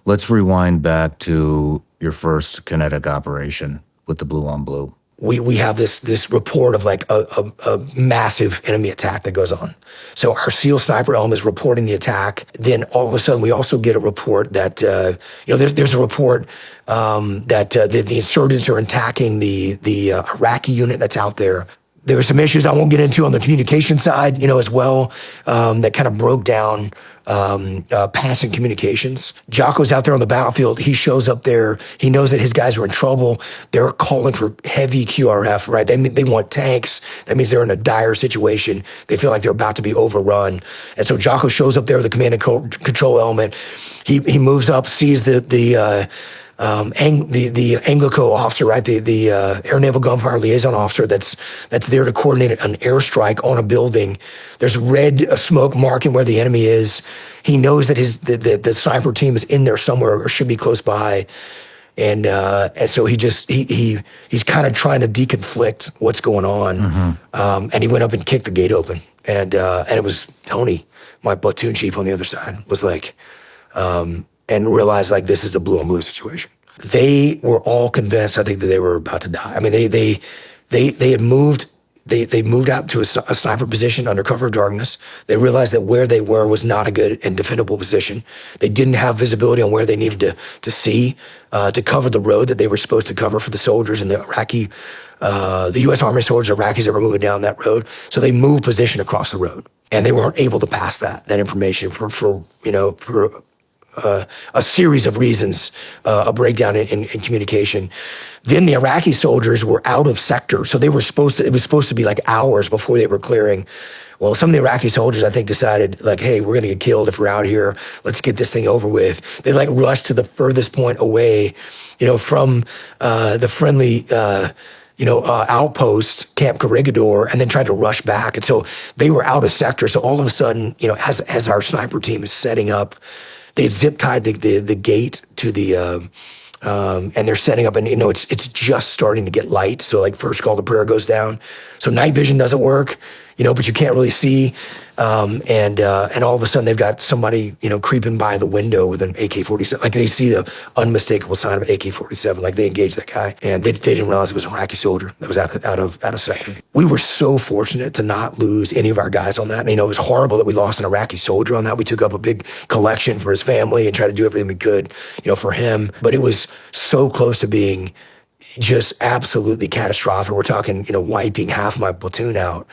Let's rewind back to your first kinetic operation with the blue on blue. We have this report of like a massive enemy attack that goes on. So our SEAL sniper element is reporting the attack. Then all of a sudden we also get a report that there's a report that the insurgents are attacking the Iraqi unit that's out there. There were some issues I won't get into on the communication side, as well, that kind of broke down passing communications. Jocko's out there on the battlefield. He shows up there. He knows that his guys are in trouble. They're calling for heavy QRF, right? They want tanks. That means they're in a dire situation. They feel like they're about to be overrun. And so Jocko shows up there with the command and control element. He moves up, sees the Anglico officer, right? The Air Naval Gunfire Liaison officer that's there to coordinate an airstrike on a building. There's red smoke marking where the enemy is. He knows that the sniper team is in there somewhere or should be close by. And so he's kind of trying to deconflict what's going on. Mm-hmm. And he went up and kicked the gate open. And it was Tony, my platoon chief on the other side, was like, and realized like this is a blue on blue situation. They were all convinced, I think, that they were about to die. I mean, they had moved. They moved out to a sniper position under cover of darkness. They realized that where they were was not a good and defendable position. They didn't have visibility on where they needed to see to cover the road that they were supposed to cover for the soldiers and the Iraqi, the U.S. Army soldiers, Iraqis that were moving down that road. So they moved position across the road, and they weren't able to pass that information for a series of reasons, a breakdown in communication. Then the Iraqi soldiers were out of sector. So it was supposed to be like hours before they were clearing. Well, some of the Iraqi soldiers, I think, decided like, hey, we're gonna get killed if we're out here. Let's get this thing over with. They like rushed to the furthest point away, from the friendly, outpost, Camp Corregidor, and then tried to rush back. And so they were out of sector. So all of a sudden, as our sniper team is setting up, they zip tied the gate to the, and they're setting up, and it's just starting to get light. So like first call to prayer goes down. So night vision doesn't work, but you can't really see. And all of a sudden they've got somebody, creeping by the window with an AK-47. Like they see the unmistakable sign of an AK-47. Like they engage that guy, and they didn't realize it was an Iraqi soldier that was out of sector. We were so fortunate to not lose any of our guys on that. And, it was horrible that we lost an Iraqi soldier on that. We took up a big collection for his family and tried to do everything we could, for him. But it was so close to being just absolutely catastrophic. We're talking, wiping half my platoon out.